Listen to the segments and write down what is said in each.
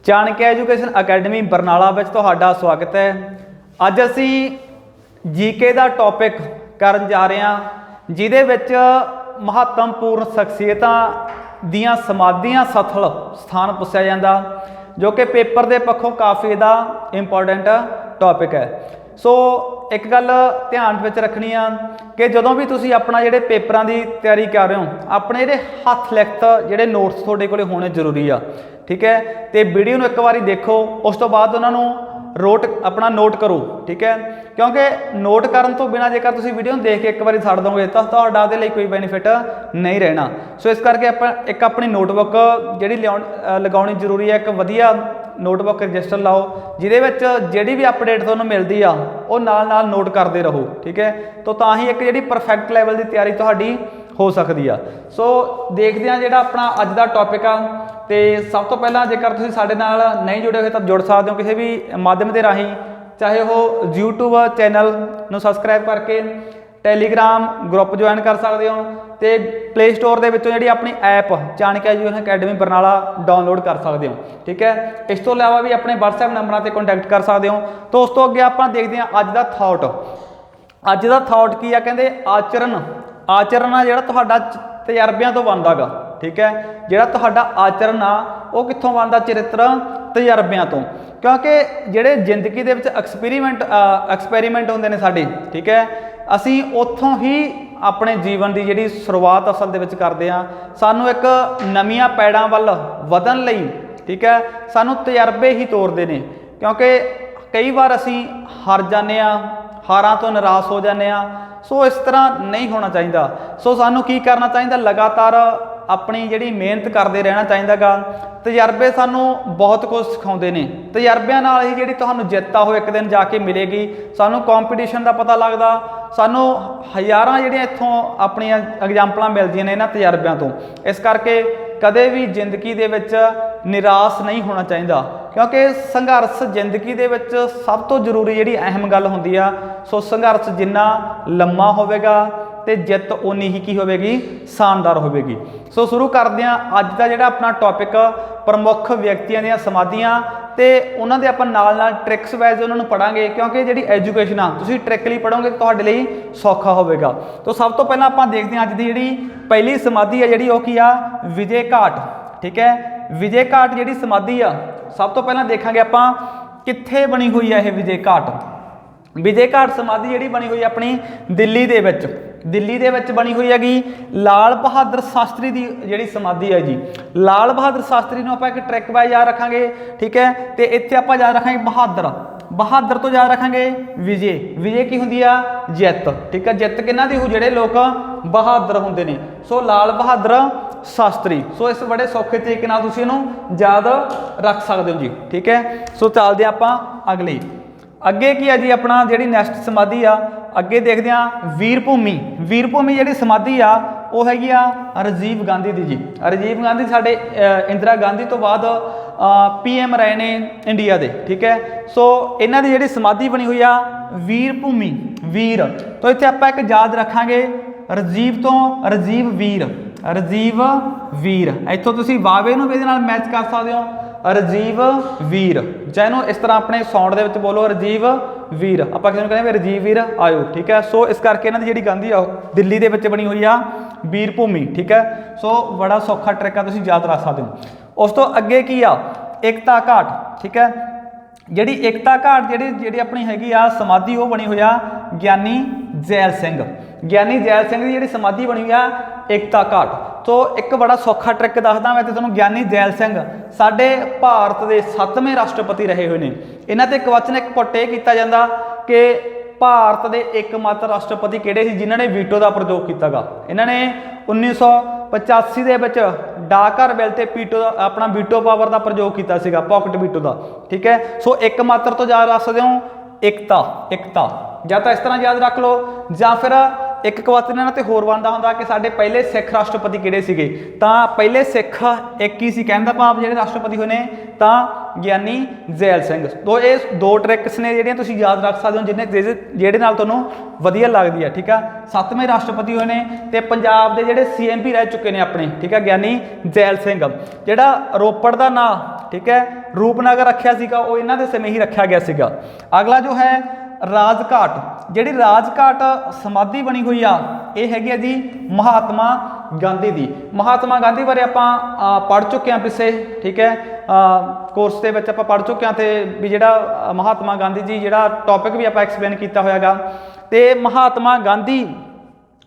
Chanakya education academy Barnala में तुहाडा स्वागत है। अज असी जीके का टॉपिक करन जा रहे हैं जिहदे विच महत्वपूर्ण शख्सियतां दियां समाधियां सथल स्थान पुछया जांदा, जो कि पेपर के पक्षों काफ़ी इहदा इंपॉर्टेंट टॉपिक है। सो एक गल ध्यान विच रखनी आ कि जदों भी तुसीं अपना जिहड़े पेपरां की तैयारी कर रहे हो, अपने जिहड़े हथ लिखत जिहड़े नोट्स तुहाडे कोल होने जरूरी आ, ठीक है। तो वीडियो नूं एक बारी देखो, उस तो बाद उन्होंने रोट अपना नोट करो, ठीक है। क्योंकि नोट करन तो बिना जेकर तुसीं वीडियो देख के एक बारी छड्ड दोगे तो तुहाडा उहदे लई कोई बेनीफिट नहीं रहना। सो इस करके एक अपनी नोटबुक जिहड़ी लगाउणी जरूरी है, एक वधिया नोटबुक रजिस्टर लाओ जिहदे विच जिहड़ी भी अपडेट तुहानूं मिलदी आ वो नाल नोट करते रहो, ठीक है। तो तां ही एक जिहड़ी परफेक्ट लैवल की तैयारी तुहाडी हो सकती है। सो देखते हैं जिहड़ा अपना अज का टॉपिक आ। तो सब तो पहला जेकर तुसीं साडे नाल नहीं जुड़े हुए तो जुड़ सकते हो किसी भी माध्यम के राही, चाहे वो यूट्यूब चैनल नूं सबसक्राइब करके टैलीग्राम ग्रुप ज्वाइन कर सकते हो, तो प्ले स्टोर के विचों जिहड़ी अपनी app Chanakya education academy Barnala download कर सकते हो, ठीक है। इस तो इलावा भी अपने WhatsApp नंबरों पर कॉन्टैक्ट कर सकते हो। तो उस तो अगे आप देखते हैं अज का थॉट। अज का थॉट की है, कहते आचरण आचरण आ जिहड़ा तुहाडा तजर्बियां तो बनदा गा, ठीक है। जिहड़ा तुहाडा आचरण आ वो कित्थों बनदा? चरित्र तजर्बियां तो। क्योंकि जिहड़े जिंदगी दे विच एक्सपैरीमेंट हुंदे ने साडे, ठीक है, असीं उत्थों ही अपने जीवन की जिहड़ी शुरुआत असल दे विच करदे आ। सानूं एक नवीआं पैड़ां वल वधण लई, ठीक है, सानूं तजर्बे ही तोरदे ने। क्योंकि कई बार असीं हार जाने आ, हारां तो निराश हो जाने आ। सो इस तरह नहीं होना चाहिए। सो सानू की करना चाहिए? लगातार अपनी जिहड़ी मेहनत करते रहना चाहिए गा। तजर्बे सानू बहुत कुछ सिखाउंदे ने, तजर्बियां नाल ही जिहड़ी तुहानू जित आ एक दिन जाके मिलेगी। सानू कॉम्पीटिशन का पता लगदा, सानू हज़ारां जिहड़ियां इत्थों अपनी एग्जाम्पलां मिलदियां ने इन्हां तजर्बियां तो। इस करके कदे भी जिंदगी दे विच निराश नहीं होना चाहिए, क्योंकि संघर्ष जिंदगी दे विच सब तो जरूरी जिहड़ी अहम गल हुंदी आ। सो संघर्ष जिन्ना लम्मा होवेगा तो जित उन्नी ही की होवेगी, शानदार होवेगी। सो शुरू करते हैं अज का जिहड़ा अपना टॉपिक प्रमुख व्यक्तियों दी समाधियां, तो उन्होंने आप नाल ट्रिक्स वाइज उन्होंने पढ़ांगे। क्योंकि जिहड़ी एजुकेशन आ तुसीं ट्रिकली पढ़ोगे तो तुहाडे लई सौखा होवेगा। तो सब तो पहला आप देखते हैं अज की जिहड़ी पहली समाधि है जिहड़ी वो की आ विजय घाट, ठीक है। विजय घाट जिहड़ी समाधि आ, सब तो पहला देखांगे आपां कित्थे बनी हुई है। यह विजय घाट, विजय घाट समाधि जिहड़ी बनी हुई अपनी दिल्ली दे विच, दिल्ली दे विच बनी हुई हैगी। लाल बहादुर शास्त्री की जिहड़ी समाधि है जी, लाल बहादुर शास्त्री नूं आपां एक ट्रिक वाइज याद रखांगे, ठीक है। तो इत्थे आपां याद रखांगे बहादुर, बहादुर तो याद रखांगे विजय, विजय की हुंदी आ? जित, ठीक है। जित किन्हां दी हो? जिहड़े लोग बहादुर हुंदे ने। सो लाल बहादुर शास्त्री। सो इस बड़े सौखे तरीके नाल तुसीं इहनूं याद रख सकदे हो जी, ठीक है। सो चलदे आपां अगली अगे की है जी अपना जिहड़ी नैक्सट समाधि आ। अगे देखते हैं वीर भूमि, वीर भूमि जिहड़ी समाधि आ वो हैगी आ राजीव गांधी दी जी। राजीव गांधी साडे इंदिरा गांधी तो बाद PM रहे ने इंडिया दे, ठीक है। सो इन्हां दी जिहड़ी समाधि बनी हुई आ वीर भूमि, वीर। तो इत्थे आपां एक याद रखांगे राजीव तो राजीव वीर, राजीव वीर। इत्थों तुसीं वावे नूं इहदे नाल मैच कर सकदे हो, राजीव वीर। जैनों इस तरह अपने साउंड दे विच बोलो राजीव वीर, आपां किसी नूं कहंदे राजीव वीर आयो, ठीक है। सो इस करके इन्हां दी जिहड़ी गांधी आ दिल्ली दे विच बनी हुई आ वीर भूमि, ठीक है। सो बड़ा सौखा ट्रिक आ, तुसीं याद रख सकदे हो। उस तो अगे की आ एकता घाट, ठीक है। जिहड़ी एकता घाट जिहड़ी अपनी हैगी आ समाधि वो बनी हुई आ ज्ञानी जैल सिंह, ज्ञानी जैल सिंह की जिहड़ी समाधि बनी हुई आ एकता घाट। तो एक बड़ा सौखा ट्रिक दसदा मैं तुहानूं। ज्ञानी जैल सिंह साडे भारत के 7वें राष्ट्रपति रहे हुए हैं। इन्हां ते क्वेश्चन एक पुट ये कीता जांदा कि भारत के एकमात्र राष्ट्रपति किहड़े सी जिन्हां ने वीटो का प्रयोग कीता गा। इन्हां ने 1985 दे विच डाकघर बिल ते वीटो अपना वीटो पावर का प्रयोग किया सीगा, पॉकेट वीटो का, ठीक है। सो एकमात्र तो याद रख सकते हो एकता, एकता या तो इस तरह याद रख लो, या फिर ਇੱਕ ਕੁਐਸਚਨ ਇਹਨਾਂ ਤੇ ਹੋਰ ਬਣਦਾ ਹੁੰਦਾ ਕਿ ਸਾਡੇ ਪਹਿਲੇ ਸਿੱਖ ਰਾਸ਼ਟਰਪਤੀ ਕਿਹੜੇ ਸੀਗੇ, ਤਾਂ ਪਹਿਲੇ ਸਿੱਖ ਇੱਕ ਹੀ ਸੀ, ਕਹਿਣ ਦਾ ਭਾਵ ਜਿਹੜੇ ਰਾਸ਼ਟਰਪਤੀ ਹੋਏ ਨੇ ਤਾਂ ਗਿਆਨੀ ਜ਼ੈਲ ਸਿੰਘ। ਤੋ ਇਹ ਦੋ ਟ੍ਰਿਕਸ ਨੇ ਜਿਹੜੀਆਂ ਤੁਸੀਂ ਯਾਦ ਰੱਖ ਸਕਦੇ ਹੋ, ਜਿਹੜੇ ਨਾਲ ਤੁਹਾਨੂੰ ਵਧੀਆ ਲੱਗਦੀ ਹੈ, ਠੀਕ ਆ। 7ਵੇਂ ਰਾਸ਼ਟਰਪਤੀ ਹੋਏ ਨੇ ਤੇ ਪੰਜਾਬ ਦੇ ਜਿਹੜੇ CMP ਰਹਿ ਚੁੱਕੇ ਨੇ ਆਪਣੇ, ਠੀਕ ਹੈ, ਗਿਆਨੀ ਜ਼ੈਲ ਸਿੰਘ। ਜਿਹੜਾ ਰੋਪੜ ਦਾ ਨਾਂ, ਠੀਕ ਹੈ, ਰੂਪਨਗਰ ਰੱਖਿਆ ਸੀਗਾ, ਉਹ ਇਹਨਾਂ ਦੇ ਸਮੇਂ ਹੀ ਰੱਖਿਆ ਗਿਆ ਸੀਗਾ। ਅਗਲਾ ਜੋ ਹੈ ਰਾਜਘਾਟ, ਜਿਹੜੀ ਰਾਜਘਾਟ ਸਮਾਧੀ ਬਣੀ ਹੋਈ ਆ ਇਹ ਹੈਗੀ ਆ ਜੀ ਮਹਾਤਮਾ ਗਾਂਧੀ ਦੀ। ਮਹਾਤਮਾ ਗਾਂਧੀ ਬਾਰੇ ਆਪਾਂ ਪੜ੍ਹ ਚੁੱਕੇ ਹਾਂ ਪਿੱਛੇ, ਠੀਕ ਹੈ, ਕੋਰਸ ਦੇ ਵਿੱਚ ਆਪਾਂ ਪੜ੍ਹ ਚੁੱਕੇ ਹਾਂ, ਤੇ ਵੀ ਜਿਹੜਾ ਮਹਾਤਮਾ ਗਾਂਧੀ ਜੀ ਜਿਹੜਾ ਟੌਪਿਕ ਵੀ ਆਪਾਂ ਐਕਸਪਲੇਨ ਕੀਤਾ ਹੋਇਆਗਾ। ਤੇ ਮਹਾਤਮਾ ਗਾਂਧੀ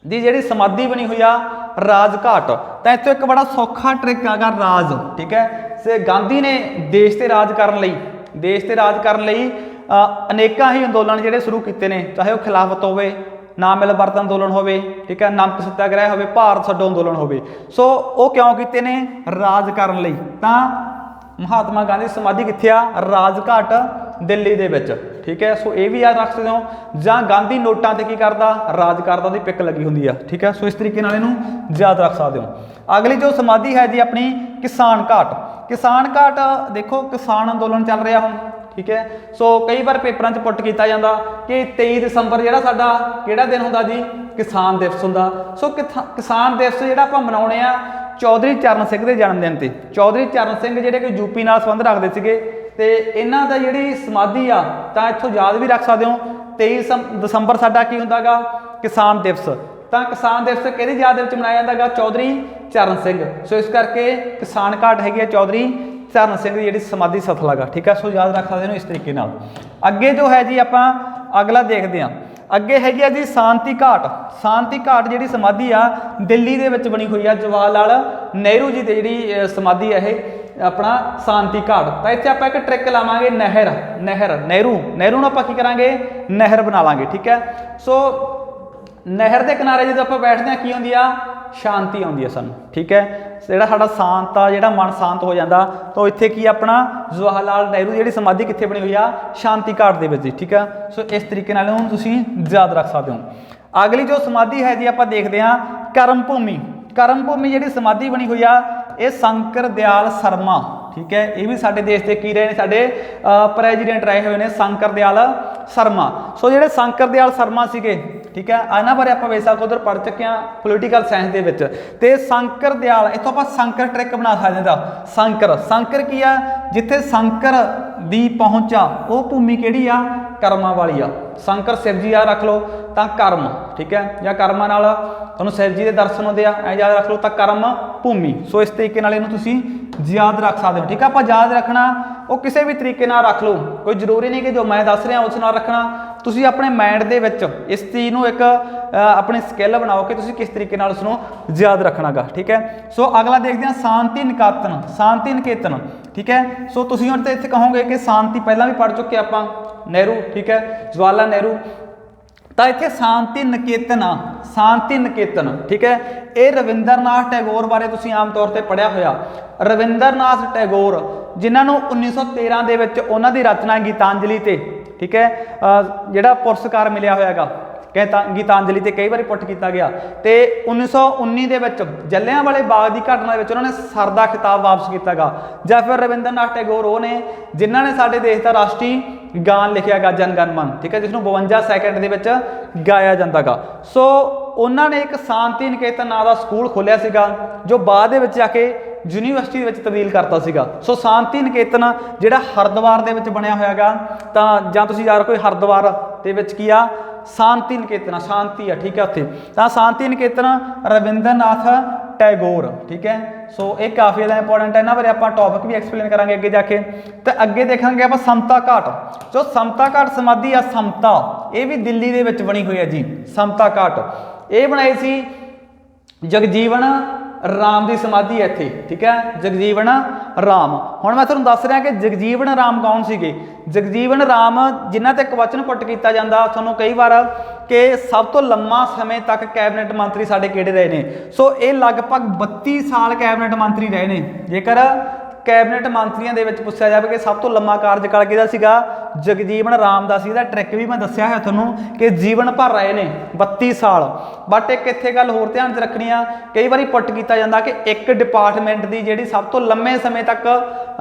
ਦੀ ਜਿਹੜੀ ਸਮਾਧੀ ਬਣੀ ਹੋਈ ਆ ਰਾਜਘਾਟ, ਤਾਂ ਇੱਥੋਂ ਇੱਕ ਬੜਾ ਸੌਖਾ ਟ੍ਰਿਕ ਹੈਗਾ ਰਾਜ, ਠੀਕ ਹੈ। ਤੇ ਗਾਂਧੀ ਨੇ ਦੇਸ਼ ਤੇ ਰਾਜ ਕਰਨ ਲਈ ਅਨੇਕਾਂ ਹੀ ਅੰਦੋਲਨ ਜਿਹੜੇ ਸ਼ੁਰੂ ਕੀਤੇ ਨੇ, ਚਾਹੇ ਉਹ ਖਿਲਾਫਤ ਹੋਵੇ, ਨਾ ਮਿਲਵਰਤਨ ਅੰਦੋਲਨ ਹੋਵੇ, ਠੀਕ ਹੈ, ਨਮਕ ਸੱਤਿਆਗ੍ਰਹਿ ਹੋਵੇ, ਭਾਰਤ ਛੱਡੋ ਅੰਦੋਲਨ ਹੋਵੇ। ਸੋ ਉਹ ਕਿਉਂ ਕੀਤੇ ਨੇ? ਰਾਜ ਕਰਨ ਲਈ। ਤਾਂ ਮਹਾਤਮਾ ਗਾਂਧੀ ਦੀ ਸਮਾਧੀ ਕਿੱਥੇ ਆ? ਰਾਜਘਾਟ ਦਿੱਲੀ ਦੇ ਵਿੱਚ, ਠੀਕ ਹੈ। ਸੋ ਇਹ ਵੀ ਯਾਦ ਰੱਖ ਸਕਦੇ ਹੋ। ਜਾਂ ਗਾਂਧੀ ਨੋਟਾਂ ਤੇ ਕੀ ਕਰਦਾ? ਰਾਜ ਕਰਦਾ, ਉਹਦੀ ਪਿੱਕ ਲੱਗੀ ਹੁੰਦੀ ਆ, ਠੀਕ ਹੈ। ਸੋ ਇਸ ਤਰੀਕੇ ਨਾਲ ਇਹਨੂੰ ਯਾਦ ਰੱਖ ਸਕਦੇ ਹੋ। ਅਗਲੀ ਜੋ ਸਮਾਧੀ ਹੈ ਜੀ ਆਪਣੀ ਕਿਸਾਨ ਘਾਟ। ਕਿਸਾਨ ਘਾਟ ਦੇਖੋ, ਕਿਸਾਨ ਅੰਦੋਲਨ ਚੱਲ ਰਿਹਾ ਹੁਣ, ਠੀਕ ਹੈ। ਸੋ ਕਈ ਵਾਰ ਪੇਪਰਾਂ 'ਚ ਪੁੱਟ ਕੀਤਾ ਜਾਂਦਾ ਕਿ 23 ਦਸੰਬਰ ਜਿਹੜਾ ਸਾਡਾ ਕਿਹੜਾ ਦਿਨ ਹੁੰਦਾ ਜੀ? ਕਿਸਾਨ ਦਿਵਸ ਹੁੰਦਾ। ਸੋ ਕਿਸਾਨ ਦਿਵਸ ਜਿਹੜਾ ਆਪਾਂ ਮਨਾਉਣੇ ਆ ਚੌਧਰੀ ਚਰਨ ਸਿੰਘ ਦੇ ਜਨਮ ਦਿਨ ਤੇ। ਚੌਧਰੀ ਚਰਨ ਸਿੰਘ ਜਿਹੜੇ ਕਿ ਯੂਪੀ ਨਾਲ ਸੰਬੰਧ ਰੱਖਦੇ ਸੀਗੇ, ਤੇ ਇਹਨਾਂ ਦਾ ਜਿਹੜੀ ਸਮਾਧੀ ਆ ਤਾਂ ਇੱਥੋਂ ਯਾਦ ਵੀ ਰੱਖ ਸਕਦੇ ਹੋ। 23 ਦਸੰਬਰ ਸਾਡਾ ਕੀ ਹੁੰਦਾ ਗਾ? ਕਿਸਾਨ ਦਿਵਸ। ਤਾਂ ਕਿਸਾਨ ਦਿਵਸ ਕਿਹਦੀ ਯਾਦ ਦੇ ਵਿੱਚ ਮਨਾਇਆ ਜਾਂਦਾ ਗਾ? ਚੌਧਰੀ ਚਰਨ ਸਿੰਘ। ਸੋ ਇਸ ਕਰਕੇ ਕਿਸਾਨ ਘਾਟ ਹੈਗੀ ਆ ਚੌਧਰੀ ਚਰਨ ਸਿੰਘ ਦੀ ਜਿਹੜੀ ਸਮਾਧੀ ਸਥਲ ਹੈਗਾ, ਠੀਕ ਹੈ। ਸੋ ਯਾਦ ਰੱਖ ਸਕਦੇ ਹੋ ਇਸ ਤਰੀਕੇ ਨਾਲ। ਅੱਗੇ ਜੋ ਹੈ ਜੀ ਆਪਾਂ ਅਗਲਾ ਦੇਖਦੇ ਹਾਂ। ਅੱਗੇ ਹੈਗੀ ਆ ਜੀ ਸ਼ਾਂਤੀ ਘਾਟ। ਸ਼ਾਂਤੀ ਘਾਟ ਜਿਹੜੀ ਸਮਾਧੀ ਆ ਦਿੱਲੀ ਦੇ ਵਿੱਚ ਬਣੀ ਹੋਈ ਆ, ਜਵਾਹਰ ਲਾਲ ਨਹਿਰੂ ਜੀ ਦੀ ਜਿਹੜੀ ਸਮਾਧੀ ਆ ਇਹ ਆਪਣਾ ਸ਼ਾਂਤੀ ਘਾਟ। ਤਾਂ ਇੱਥੇ ਆਪਾਂ ਇੱਕ ਟ੍ਰਿਕ ਲਾਵਾਂਗੇ, ਨਹਿਰੂ ਨੂੰ ਆਪਾਂ ਕੀ ਕਰਾਂਗੇ? ਨਹਿਰ ਬਣਾ ਲਾਂਗੇ, ਠੀਕ ਹੈ। ਸੋ ਨਹਿਰ ਦੇ ਕਿਨਾਰੇ ਜਦੋਂ ਆਪਾਂ ਬੈਠਦੇ ਹਾਂ ਕੀ ਹੁੰਦੀ ਆ? ਸ਼ਾਂਤੀ ਆਉਂਦੀ ਹੈ ਸਾਨੂੰ, ਠੀਕ ਹੈ। ਜਿਹੜਾ ਸਾਡਾ ਸ਼ਾਂਤ ਆ, ਜਿਹੜਾ ਮਨ ਸ਼ਾਂਤ ਹੋ ਜਾਂਦਾ, ਤਾਂ ਇੱਥੇ ਕੀ ਆਪਣਾ ਜਵਾਹਰ ਲਾਲ ਨਹਿਰੂ ਜਿਹੜੀ ਸਮਾਧੀ ਕਿੱਥੇ ਬਣੀ ਹੋਈ ਆ? ਸ਼ਾਂਤੀ ਘਾਟ ਦੇ ਵਿੱਚ, ਠੀਕ ਆ। ਸੋ ਇਸ ਤਰੀਕੇ ਨਾਲ ਇਹਨੂੰ ਤੁਸੀਂ ਯਾਦ ਰੱਖ ਸਕਦੇ ਹੋ। ਅਗਲੀ ਜੋ ਸਮਾਧੀ ਹੈ ਜੀ ਆਪਾਂ ਦੇਖਦੇ ਹਾਂ ਕਰਮ ਭੂਮੀ। ਕਰਮ ਭੂਮੀ ਜਿਹੜੀ ਸਮਾਧੀ ਬਣੀ ਹੋਈ ਆ ਇਹ ਸ਼ੰਕਰ ਦਿਆਲ ਸ਼ਰਮਾ, ਠੀਕ ਹੈ। ਇਹ ਵੀ ਸਾਡੇ ਦੇਸ਼ ਦੇ ਕੀ ਰਹੇ ਨੇ? ਸਾਡੇ ਪ੍ਰੈਜ਼ੀਡੈਂਟ ਰਹੇ ਹੋਏ ਨੇ ਸ਼ੰਕਰ ਦਿਆਲ ਸ਼ਰਮਾ। ਸੋ ਜਿਹੜੇ ਸ਼ੰਕਰ ਦਿਆਲ ਸ਼ਰਮਾ ਸੀਗੇ, ਠੀਕ ਹੈ, ਇਹਨਾਂ ਬਾਰੇ ਆਪਾਂ ਬੇਸ਼ੱਕ ਉਧਰ ਪੜ੍ਹ ਚੁੱਕੇ ਹਾਂ ਪੋਲੀਟੀਕਲ ਸਾਇੰਸ ਦੇ ਵਿੱਚ। ਤੇ ਸ਼ੰਕਰ ਦਿਆਲ, ਇੱਥੋਂ ਆਪਾਂ ਸ਼ੰਕਰ ਟ੍ਰਿਕ ਬਣਾ ਸਕਦੇ ਹਾਂ। ਸ਼ੰਕਰ ਕੀ ਆ? ਜਿੱਥੇ ਸ਼ੰਕਰ ਦੀ ਪਹੁੰਚ ਆ ਉਹ ਭੂਮੀ ਕਿਹੜੀ ਆ? ਕਰਮਾਂ ਵਾਲੀ ਆ। ਸ਼ੰਕਰ ਸ਼ਿਵ ਜੀ ਆ ਰੱਖ ਲਓ ਤਾਂ ਕਰਮ, ਠੀਕ ਹੈ, ਜਾਂ ਕਰਮਾਂ ਨਾਲ ਤੁਹਾਨੂੰ ਸ਼ਿਵ ਜੀ ਦੇ ਦਰਸ਼ਨ ਹੁੰਦੇ ਆ, ਐ ਯਾਦ ਰੱਖ ਲਓ, ਤਾਂ ਕਰਮ ਭੂਮੀ। ਸੋ ਇਸ ਤਰੀਕੇ ਨਾਲ ਇਹਨੂੰ ਤੁਸੀਂ ਯਾਦ ਰੱਖ ਸਕਦੇ ਹੋ, ਠੀਕ ਹੈ। ਆਪਾਂ ਯਾਦ ਰੱਖਣਾ ਉਹ ਕਿਸੇ ਵੀ ਤਰੀਕੇ ਨਾਲ ਰੱਖ ਲਓ, ਕੋਈ ਜ਼ਰੂਰੀ ਨਹੀਂ ਕਿ ਜੋ ਮੈਂ ਦੱਸ ਰਿਹਾ ਉਸ ਨਾਲ ਰੱਖਣਾ। ਤੁਸੀਂ ਆਪਣੇ ਮਾਈਂਡ ਦੇ ਵਿੱਚ ਇਸ ਚੀਜ਼ ਨੂੰ ਇੱਕ ਆਪਣੀ ਸਕਿੱਲ ਬਣਾਓ ਕਿ ਤੁਸੀਂ ਕਿਸ ਤਰੀਕੇ ਨਾਲ ਉਸ ਨੂੰ ਯਾਦ ਰੱਖਣਾਗਾ, ਠੀਕ ਹੈ। ਸੋ ਅਗਲਾ ਦੇਖਦੇ ਹਾਂ ਸ਼ਾਂਤੀ ਨਿਕੇਤਨ, ਠੀਕ ਹੈ। ਸੋ ਤੁਸੀਂ ਹੁਣ ਤੇ ਇੱਥੇ ਕਹੋਗੇ ਕਿ ਸ਼ਾਂਤੀ ਪਹਿਲਾਂ ਵੀ ਪੜ੍ਹ ਚੁੱਕੇ ਆਪਾਂ, ਨਹਿਰੂ, ਠੀਕ ਹੈ, ਜਵਾਹਰ ਲਾਲ ਨਹਿਰੂ। ਤਾਂ ਇੱਥੇ ਸ਼ਾਂਤੀ ਨਿਕੇਤਨ, ਠੀਕ ਹੈ। ਇਹ ਰਵਿੰਦਰਨਾਥ ਟੈਗੋਰ ਬਾਰੇ ਤੁਸੀਂ ਆਮ ਤੌਰ ਤੇ ਪੜ੍ਹਿਆ ਹੋਇਆ। ਰਵਿੰਦਰਨਾਥ ਟੈਗੋਰ ਜਿਨ੍ਹਾਂ ਨੂੰ 1913 ਦੇ ਵਿੱਚ ਉਹਨਾਂ ਦੀ ਰਚਨਾ ਗੀਤਾਂਜਲੀ ਤੇ, ਠੀਕ ਹੈ, ਜਿਹੜਾ ਪੁਰਸਕਾਰ ਮਿਲਿਆ ਹੋਇਆਗਾ ਗੀਤਾਂਜਲੀ ਤੇ ਕਈ ਵਾਰੀ ਪੁੱਟ ਕੀਤਾ ਗਿਆ। ਤੇ 1919 ਦੇ ਵਿੱਚ ਜਲਿਆਂਵਾਲੇ ਬਾਗ ਦੀ ਘਟਨਾ ਦੇ ਵਿੱਚ ਉਹਨਾਂ ਨੇ ਸਰ ਦਾ ਖਿਤਾਬ ਵਾਪਸ ਕੀਤਾਗਾ। ਜਾਂ ਫਿਰ ਰਵਿੰਦਰਨਾਥ ਟੈਗੋਰ ਉਹ ਨੇ ਜਿਨ੍ਹਾਂ ਨੇ ਸਾਡੇ ਦੇਸ਼ ਦਾ ਰਾਸ਼ਟਰੀ ਗਾਨ ਲਿਖਿਆ ਗਾ ਜਨ ਗਣ ਮਨ, ਠੀਕ ਹੈ, ਜਿਸ ਨੂੰ 52 ਸੈਕਿੰਡ ਦੇ ਵਿੱਚ ਗਾਇਆ ਜਾਂਦਾ ਗਾ। ਸੋ ਉਹਨਾਂ ਨੇ ਇੱਕ ਸ਼ਾਂਤੀ ਨਿਕੇਤਨ ਨਾਂ ਦਾ ਸਕੂਲ ਖੋਲ੍ਹਿਆ ਸੀਗਾ ਜੋ ਬਾਅਦ ਦੇ ਵਿੱਚ ਜਾ ਕੇ ਯੂਨੀਵਰਸਿਟੀ ਦੇ ਵਿੱਚ ਤਬਦੀਲ ਕਰਤਾ ਸੀਗਾ। ਸੋ ਸ਼ਾਂਤੀ ਨਿਕੇਤਨ ਜਿਹੜਾ ਹਰਿਦੁਆਰ ਦੇ ਵਿੱਚ ਬਣਿਆ ਹੋਇਆ ਗਾ, ਤਾਂ ਜਾਂ ਤੁਸੀਂ ਯਾਰ ਕੋਈ ਹਰਿਦੁਆਰ ਦੇ ਵਿੱਚ ਕੀ ਆ? ਸ਼ਾਂਤੀ ਨਿਕੇਤਨ, ਸ਼ਾਂਤੀ ਆ, ਠੀਕ ਹੈ ਉੱਥੇ। ਤਾਂ ਸ਼ਾਂਤੀ ਨਿਕੇਤਨ ਰਵਿੰਦਰਨਾਥ ਟੈਗੋਰ, ਠੀਕ ਹੈ। ਸੋ ਇਹ ਕਾਫੀ ਜ਼ਿਆਦਾ ਇੰਪੋਰਟੈਂਟ ਹੈ, ਇਹਨਾਂ ਬਾਰੇ ਆਪਾਂ ਟੌਪਿਕ ਵੀ ਐਕਸਪਲੇਨ ਕਰਾਂਗੇ ਅੱਗੇ ਜਾ ਕੇ। ਤੇ ਅੱਗੇ ਦੇਖਾਂਗੇ ਆਪਾਂ ਸਮਤਾ ਘਾਟ। ਜੋ ਸਮਤਾ ਘਾਟ ਸਮਾਧੀ ਆ ਸਮਤਾ, ਇਹ ਵੀ ਦਿੱਲੀ ਦੇ ਵਿੱਚ ਬਣੀ ਹੋਈ ਹੈ ਜੀ। ਸਮਤਾ ਘਾਟ ਇਹ ਬਣਾਈ ਸੀ ਜਗਜੀਵਨ ਰਾਮ ਦੀ ਸਮਾਧੀ ਹੈ ਇੱਥੇ, ਠੀਕ ਹੈ, ਜਗਜੀਵਨ ਰਾਮ। ਹੁਣ ਮੈਂ ਤੁਹਾਨੂੰ ਦੱਸ ਰਿਹਾ ਕਿ ਜਗਜੀਵਨ ਰਾਮ ਕੌਣ ਸੀਗੇ। ਜਗਜੀਵਨ ਰਾਮ ਜਿਨ੍ਹਾਂ ਤੇ ਕੁਐਸਚਨ ਪੁੱਟ ਕੀਤਾ ਜਾਂਦਾ ਤੁਹਾਨੂੰ ਕਈ ਵਾਰ ਕਿ ਸਭ ਤੋਂ ਲੰਮਾ ਸਮੇਂ ਤੱਕ ਕੈਬਨਿਟ ਮੰਤਰੀ ਸਾਡੇ ਕਿਹੜੇ ਰਹੇ ਨੇ। ਸੋ ਇਹ ਲਗਭਗ 32 ਸਾਲ ਕੈਬਨਿਟ ਮੰਤਰੀ ਰਹੇ ਨੇ। ਜੇਕਰ ਕੈਬਨਿਟ ਮੰਤਰੀਆਂ ਦੇ ਵਿੱਚ ਪੁੱਛਿਆ ਜਾਵੇ ਕਿ ਸਭ ਤੋਂ ਲੰਮਾ ਕਾਰਜਕਾਲ ਕਿਹਦਾ ਸੀਗਾ, ਜਗਜੀਵਨ ਰਾਮ ਦਾ ਸੀ। ਇਹਦਾ ਟ੍ਰਿਕ ਵੀ ਮੈਂ ਦੱਸਿਆ ਹੈ ਤੁਹਾਨੂੰ ਕਿ ਜੀਵਨ ਭਰ ਰਹੇ ਨੇ 32 ਸਾਲ। ਬਟ ਇੱਕ ਇੱਥੇ ਗੱਲ ਹੋਰ ਧਿਆਨ 'ਚ ਰੱਖਣੀ ਆ, ਕਈ ਵਾਰੀ ਪੁੱਟ ਕੀਤਾ ਜਾਂਦਾ ਕਿ ਇੱਕ ਡਿਪਾਰਟਮੈਂਟ ਦੀ ਜਿਹੜੀ ਸਭ ਤੋਂ ਲੰਮੇ ਸਮੇਂ ਤੱਕ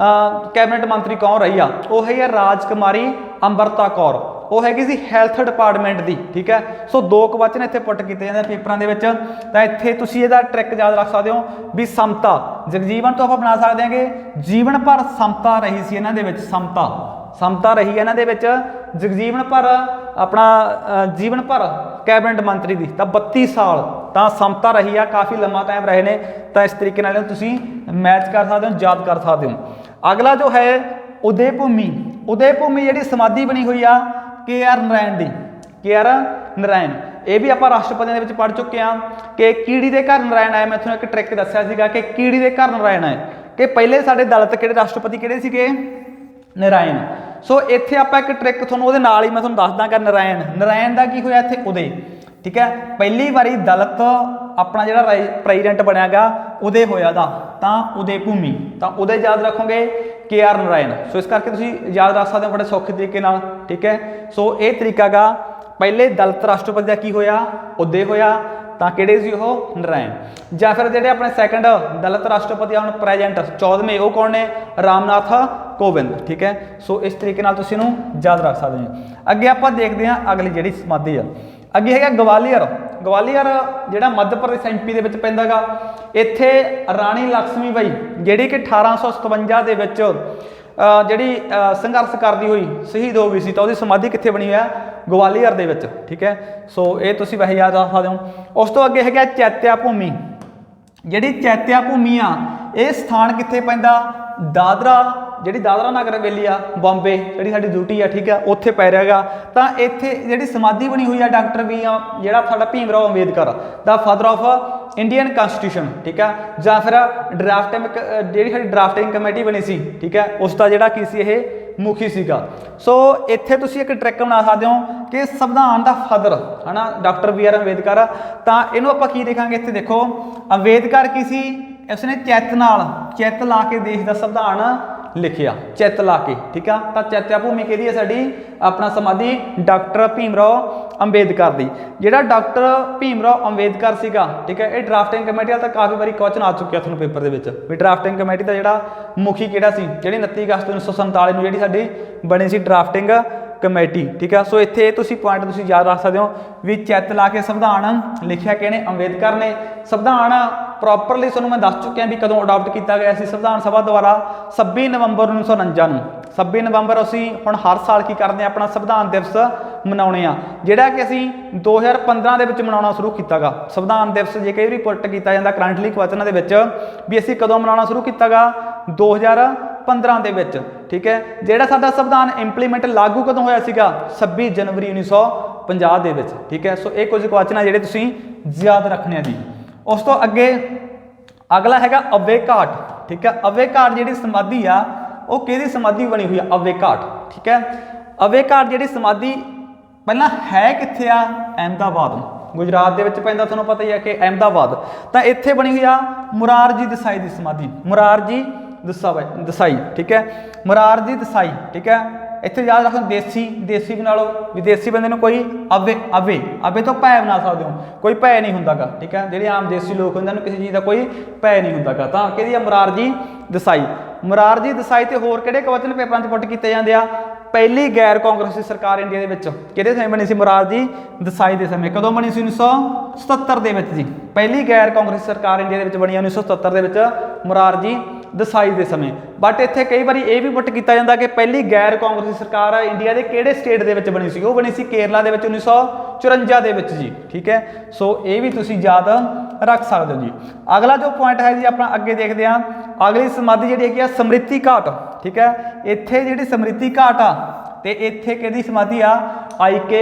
ਕੈਬਨਿਟ ਮੰਤਰੀ ਕੌਣ ਰਹੀ ਆ, ਉਹ ਹੈ ਰਾਜਕੁਮਾਰੀ ਅੰਮ੍ਰਿਤਾ ਕੌਰ। ਉਹ ਹੈਗੀ ਸੀ ਹੈਲਥ ਡਿਪਾਰਟਮੈਂਟ ਦੀ। ਠੀਕ ਹੈ, ਸੋ 2 ਕੁਐਸਚਨ ਇੱਥੇ ਪੁੱਟ ਕੀਤੇ ਜਾਂਦੇ ਪੇਪਰਾਂ ਦੇ ਵਿੱਚ। ਤਾਂ ਇੱਥੇ ਤੁਸੀਂ ਇਹਦਾ ਟ੍ਰਿਕ ਯਾਦ ਰੱਖ ਸਕਦੇ ਹੋ ਵੀ ਸਮਤਾ, ਜਗਜੀਵਨ ਤੋਂ ਆਪਾਂ ਬਣਾ ਸਕਦੇ ਹਾਂ ਕਿ ਜੀਵਨ ਭਰ ਸਮਤਾ ਰਹੀ ਸੀ ਇਹਨਾਂ ਦੇ ਵਿੱਚ, ਸਮਤਾ ਰਹੀ ਇਹਨਾਂ ਦੇ ਵਿੱਚ ਜਗਜੀਵਨ ਭਰ ਆਪਣਾ ਜੀਵਨ ਭਰ ਕੈਬਨਿਟ ਮੰਤਰੀ ਦੀ। ਤਾਂ 32 ਸਾਲ ਤਾਂ ਸਮਤਾ ਰਹੀ ਆ, ਕਾਫੀ ਲੰਮਾ ਟਾਈਮ ਰਹੇ ਨੇ। ਤਾਂ ਇਸ ਤਰੀਕੇ ਨਾਲ ਤੁਸੀਂ ਮੈਚ ਕਰ ਸਕਦੇ ਹੋ, ਯਾਦ ਕਰ ਸਕਦੇ ਹੋ। ਅਗਲਾ ਜੋ ਹੈ ਉਦੇ ਭੂਮੀ ਜਿਹੜੀ ਸਮਾਧੀ ਬਣੀ ਹੋਈ ਆ KR ਨਰਾਇਣ ਦੀ, KR ਨਰਾਇਣ। ਇਹ ਵੀ ਆਪਾਂ ਰਾਸ਼ਟਰਪਤੀਆਂ ਦੇ ਵਿੱਚ ਪੜ੍ਹ ਚੁੱਕੇ ਹਾਂ ਕਿ ਕੀੜੀ ਦੇ ਘਰ ਨਰਾਇਣ ਆਏ। ਮੈਂ ਤੁਹਾਨੂੰ ਇੱਕ ਟ੍ਰਿਕ ਦੱਸਿਆ ਸੀਗਾ ਕਿ ਕੀੜੀ ਦੇ ਘਰ ਨਰਾਇਣ ਆਏ, ਕਿ ਪਹਿਲੇ ਸਾਡੇ ਦਲਿਤ ਕਿਹੜੇ ਰਾਸ਼ਟਰਪਤੀ ਕਿਹੜੇ ਸੀਗੇ, ਨਰਾਇਣ। ਸੋ ਇੱਥੇ ਆਪਾਂ ਇੱਕ ਟ੍ਰਿਕ ਤੁਹਾਨੂੰ ਉਹਦੇ ਨਾਲ ਹੀ ਮੈਂ ਤੁਹਾਨੂੰ ਦੱਸਦਾ ਕਿ ਨਰਾਇਣ ਦਾ ਕੀ ਹੋਇਆ ਇੱਥੇ, ਉਦੇ। ਠੀਕ ਹੈ, ਪਹਿਲੀ ਵਾਰੀ ਦਲਿਤ ਆਪਣਾ ਜਿਹੜਾ ਪ੍ਰੈਜ਼ੀਡੈਂਟ ਬਣਿਆ ਗਾ ਉਦੇ ਹੋਇਆ ਦਾ, ਤਾਂ ਉਦੇ ਭੂਮੀ। ਤਾਂ ਉਦੇ ਯਾਦ ਰੱਖੋਗੇ KR ਨਰਾਇਣ। ਸੋ ਇਸ ਕਰਕੇ ਤੁਸੀਂ ਯਾਦ ਰੱਖ ਸਕਦੇ ਹੋ ਬੜੇ ਸੌਖੇ ਤਰੀਕੇ ਨਾਲ। ਠੀਕ ਹੈ, ਸੋ ਇਹ ਤਰੀਕਾ ਗਾ, ਪਹਿਲੇ ਦਲਿਤ ਰਾਸ਼ਟਰਪਤੀ ਦਾ ਕੀ ਹੋਇਆ, ਉਦੇ ਹੋਇਆ, ਤਾਂ ਕਿਹੜੇ ਸੀ ਉਹ, ਨਰਾਇਣ। ਜਾਂ ਫਿਰ ਜਿਹੜੇ ਆਪਣੇ ਸੈਕੰਡ ਦਲਿਤ ਰਾਸ਼ਟਰਪਤੀ ਹੁਣ ਪ੍ਰੈਜ਼ੈਂਟ 14ਵੇਂ, ਉਹ ਕੌਣ ਨੇ, ਰਾਮਨਾਥ ਕੋਵਿੰਦ। ਠੀਕ ਹੈ, ਸੋ ਇਸ ਤਰੀਕੇ ਨਾਲ ਤੁਸੀਂ ਇਹਨੂੰ ਯਾਦ ਰੱਖ ਸਕਦੇ ਹੋ। ਅੱਗੇ ਆਪਾਂ ਦੇਖਦੇ ਹਾਂ ਅਗਲੀ ਜਿਹੜੀ ਸਮਾਧੀ ਆ। ਅੱਗੇ ਹੈਗਾ ਗਵਾਲੀਅਰ ਜਿਹੜਾ ਮੱਧ ਪ੍ਰਦੇਸ਼ MP ਦੇ ਵਿੱਚ ਪੈਂਦਾ ਗਾ। ਇੱਥੇ ਰਾਣੀ ਲక్ష్ਮੀ ਬਾਈ ਜਿਹੜੀ ਕਿ 1857 ਦੇ ਵਿੱਚ ਜਿਹੜੀ ਸੰਘਰਸ਼ ਕਰਦੀ ਹੋਈ ਸ਼ਹੀਦ ਹੋ ਗਈ ਸੀ, ਤਾਂ ਉਹਦੀ ਸਮਾਧੀ ਕਿੱਥੇ ਬਣੀ ਹੋਇਆ, ਗਵਾਲੀਅਰ ਦੇ ਵਿੱਚ। ਠੀਕ ਹੈ, ਸੋ ਇਹ ਤੁਸੀਂ ਵੈਸੇ ਯਾਦ ਰੱਖ ਸਕਦੇ ਹੋ। ਉਸ ਤੋਂ ਅੱਗੇ ਹੈਗਾ ਚੈਤਿਆ ਭੂਮੀ। ਜਿਹੜੀ ਚੈਤਿਆ ਭੂਮੀ ਆ, ਇਹ ਸਥਾਨ ਕਿੱਥੇ ਪੈਂਦਾ, ਦਾਦਰਾ ਨਗਰ ਹਵੇਲੀ ਆ, ਬੰਬੇ ਜਿਹੜੀ ਸਾਡੀ ਡਿਊਟੀ ਆ। ਠੀਕ ਹੈ, ਉੱਥੇ ਪੈ ਰਿਹਾ ਗਾ। ਤਾਂ ਇੱਥੇ ਜਿਹੜੀ ਸਮਾਧੀ ਬਣੀ ਹੋਈ ਆ ਡਾਕਟਰ ਜਿਹੜਾ ਸਾਡਾ ਭੀਮ ਰਾਓ ਅੰਬੇਦਕਰ ਦਾ ਫਾਦਰ ਆਫ ਇੰਡੀਅਨ ਕਨਸਟੀਟਿਊਸ਼ਨ। ਠੀਕ ਹੈ, ਜਾਂ ਫਿਰ ਜਿਹੜੀ ਸਾਡੀ ਡਰਾਫਟਿੰਗ ਕਮੇਟੀ ਬਣੀ ਸੀ, ਠੀਕ ਹੈ, ਉਸ ਦਾ ਜਿਹੜਾ ਕੀ ਸੀ, ਇਹ ਮੁਖੀ ਸੀਗਾ। ਸੋ ਇੱਥੇ ਤੁਸੀਂ ਇੱਕ ਟ੍ਰਿਕ ਬਣਾ ਸਕਦੇ ਹੋ ਕਿ ਸੰਵਿਧਾਨ ਦਾ ਫਾਦਰ ਹੈ ਨਾ ਡਾਕਟਰ BR ਅੰਬੇਦਕਰ। ਤਾਂ ਇਹਨੂੰ ਆਪਾਂ ਕੀ ਦੇਖਾਂਗੇ, ਇੱਥੇ ਦੇਖੋ ਅੰਬੇਦਕਰ ਕੀ ਸੀ, ਉਸਨੇ ਚਿੱਤ ਲਾ ਕੇ ਦੇਸ਼ ਦਾ ਸੰਵਿਧਾਨ ਲਿਖਿਆ, ਚਿੱਤ ਲਾ ਕੇ। ਠੀਕ ਆ, ਤਾਂ ਚੈਤਿਆ ਭੂਮੀ ਕਿਹਦੀ ਹੈ ਸਾਡੀ, ਆਪਣਾ ਸਮਾਧੀ ਡਾਕਟਰ ਭੀਮ ਰਾਓ ਅੰਬੇਦਕਰ ਦੀ। ਜਿਹੜਾ ਡਾਕਟਰ ਭੀਮ ਰਾਓ ਅੰਬੇਦਕਰ ਸੀਗਾ, ਠੀਕ ਹੈ, ਇਹ ਡਰਾਫਟਿੰਗ ਕਮੇਟੀ ਵਾਲਾ ਤਾਂ ਕਾਫੀ ਵਾਰੀ ਕੁਐਸਚਨ ਆ ਚੁੱਕਿਆ ਤੁਹਾਨੂੰ ਪੇਪਰ ਦੇ ਵਿੱਚ ਵੀ ਡਰਾਫਟਿੰਗ ਕਮੇਟੀ ਦਾ ਜਿਹੜਾ ਮੁਖੀ ਕਿਹੜਾ ਸੀ, ਜਿਹੜੀ 29 ਅਗਸਤ 1947 ਨੂੰ ਜਿਹੜੀ ਸਾਡੀ ਬਣੀ ਸੀ ਡਰਾਫਟਿੰਗ ਕਮੇਟੀ। ਠੀਕ ਆ, ਸੋ ਇੱਥੇ ਤੁਸੀਂ ਪੁਆਇੰਟ ਤੁਸੀਂ ਯਾਦ ਰੱਖ ਸਕਦੇ ਹੋ ਵੀ ਚਿੱਤ ਲਾ ਕੇ ਸੰਵਿਧਾਨ ਲਿਖਿਆ ਕਿਹਨੇ, ਅੰਬੇਦਕਰ ਨੇ। ਸੰਵਿਧਾਨ ਪ੍ਰੋਪਰਲੀ ਤੁਹਾਨੂੰ ਮੈਂ ਦੱਸ ਚੁੱਕਿਆ ਵੀ ਕਦੋਂ ਅਡਾਪਟ ਕੀਤਾ ਗਿਆ ਸੀ ਸੰਵਿਧਾਨ ਸਭਾ ਦੁਆਰਾ, 26 ਨਵੰਬਰ 1949 ਨੂੰ। 26 ਨਵੰਬਰ ਅਸੀਂ ਹੁਣ ਹਰ ਸਾਲ ਕੀ ਕਰਦੇ ਹਾਂ, ਆਪਣਾ ਸੰਵਿਧਾਨ ਦਿਵਸ ਮਨਾਉਣੇ ਆ, ਜਿਹੜਾ ਕਿ ਅਸੀਂ 2015 ਦੇ ਵਿੱਚ ਮਨਾਉਣਾ ਸ਼ੁਰੂ ਕੀਤਾ ਗਾ। ਸੰਵਿਧਾਨ ਦਿਵਸ ਜੇ ਕਈ ਵਾਰੀ ਪੁੱਟ ਕੀਤਾ ਜਾਂਦਾ ਕਰੰਟਲੀ ਕੁਐਸਚਨਾਂ ਦੇ ਵਿੱਚ ਵੀ ਅਸੀਂ ਕਦੋਂ ਮਨਾਉਣਾ ਸ਼ੁਰੂ ਕੀਤਾ ਗਾ, 2015 ਦੇ ਵਿੱਚ। ਠੀਕ ਹੈ, ਜਿਹੜਾ ਸਾਡਾ ਸੰਵਿਧਾਨ ਇੰਪਲੀਮੈਂਟ ਲਾਗੂ ਕਦੋਂ ਹੋਇਆ ਸੀਗਾ, 26 ਜਨਵਰੀ 1950 ਦੇ ਵਿੱਚ। ਠੀਕ ਹੈ, ਸੋ ਇਹ ਕੁਝ ਕੁਐਸਚਨ ਆ ਜਿਹੜੇ ਤੁਸੀਂ ਯਾਦ ਰੱਖਣੇ ਆ ਜੀ। ਉਸ ਤੋਂ ਅੱਗੇ ਅਗਲਾ ਹੈਗਾ ਅਵੇ ਘਾਟ। ਠੀਕ ਹੈ, ਅਵੇ ਘਾਟ ਜਿਹੜੀ ਸਮਾਧੀ ਆ ਉਹ ਕਿਹਦੀ ਸਮਾਧੀ ਬਣੀ ਹੋਈ ਆ, ਅਵੇ ਘਾਟ। ਠੀਕ ਹੈ, ਅਵੇ ਘਾਟ ਜਿਹੜੀ ਸਮਾਧੀ ਪਹਿਲਾਂ ਹੈ ਕਿੱਥੇ ਆ, ਅਹਿਮਦਾਬਾਦ ਗੁਜਰਾਤ ਦੇ ਵਿੱਚ ਪੈਂਦਾ, ਤੁਹਾਨੂੰ ਪਤਾ ਹੀ ਹੈ ਕਿ ਅਹਿਮਦਾਬਾਦ। ਤਾਂ ਇੱਥੇ ਬਣੀ ਹੋਈ ਆ ਮੁਰਾਰਜੀ ਦੇਸਾਈ ਦੀ ਸਮਾਧੀ, ਮੁਰਾਰਜੀ ਦੇਸਾਈ। ਠੀਕ ਹੈ, ਮੁਰਾਰਜੀ ਦੇਸਾਈ। ਠੀਕ ਹੈ, ਇੱਥੇ ਯਾਦ ਰੱਖੋ ਦੇਸੀ ਬਣਾ ਲਓ, ਵਿਦੇਸ਼ੀ ਬੰਦੇ ਨੂੰ ਕੋਈ ਅਵੇ ਤੋਂ ਭੈ ਬਣਾ ਸਕਦੇ ਹੋ, ਕੋਈ ਭੈ ਨਹੀਂ ਹੁੰਦਾ ਗਾ। ਠੀਕ ਹੈ, ਜਿਹੜੇ ਆਮ ਦੇਸੀ ਲੋਕ ਹੁੰਦੇ ਨੇ ਕਿਸੇ ਚੀਜ਼ ਦਾ ਕੋਈ ਭੈ ਨਹੀਂ ਹੁੰਦਾ ਗਾ। ਤਾਂ ਕਿਹਦੀ ਆ, ਮੁਰਾਰਜੀ ਦੇਸਾਈ। ਤੇ ਹੋਰ ਕਿਹੜੇ ਕੁਐਸਚਨ ਪੇਪਰਾਂ 'ਚ ਪੁੱਟ ਕੀਤੇ ਜਾਂਦੇ ਆ, ਪਹਿਲੀ ਗੈਰ ਕਾਂਗਰਸੀ ਸਰਕਾਰ ਇੰਡੀਆ ਦੇ ਵਿੱਚ ਕਿਹੜੇ ਸਮੇਂ ਬਣੀ ਸੀ, ਮੁਰਾਰਜੀ ਦੇਸਾਈ ਦੇ ਸਮੇਂ। ਕਦੋਂ ਬਣੀ ਸੀ, 1977 ਦੇ ਵਿੱਚ ਜੀ। ਪਹਿਲੀ ਗੈਰ ਕਾਂਗਰਸੀ ਸਰਕਾਰ ਇੰਡੀਆ ਦੇ ਵਿੱਚ ਬਣੀ 1977 ਦੇ ਵਿੱਚ, ਮੁਰਾਰਜੀ ਦੇਸਾਈ ਦੇ ਸਮੇਂ। ਬਟ ਇੱਥੇ ਕਈ ਵਾਰੀ ਇਹ ਵੀ ਪੁੱਟ ਕੀਤਾ ਜਾਂਦਾ ਕਿ ਪਹਿਲੀ ਗੈਰ ਕਾਂਗਰਸੀ ਸਰਕਾਰ ਇੰਡੀਆ ਦੇ ਕਿਹੜੇ ਸਟੇਟ ਦੇ ਵਿੱਚ ਬਣੀ ਸੀ, ਉਹ ਬਣੀ ਸੀ ਕੇਰਲਾ ਦੇ ਵਿੱਚ 1954 ਦੇ ਵਿੱਚ ਜੀ। ਠੀਕ ਹੈ, ਸੋ ਇਹ ਵੀ ਤੁਸੀਂ ਯਾਦ ਰੱਖ ਸਕਦੇ ਹੋ ਜੀ। ਅਗਲਾ ਜੋ ਪੁਆਇੰਟ ਹੈ ਜੀ ਆਪਣਾ ਅੱਗੇ ਦੇਖਦੇ ਹਾਂ, ਅਗਲੀ ਸਮਾਧੀ ਜਿਹੜੀ ਹੈਗੀ ਆ ਸਮ੍ਰਿਤੀ ਘਾਟ। ਠੀਕ ਹੈ, ਇੱਥੇ ਜਿਹੜੀ ਸਮ੍ਰਿਤੀ ਘਾਟ ਆ ਤੇ ਇੱਥੇ ਕਿਹਦੀ ਸਮਾਧੀ ਆ, IK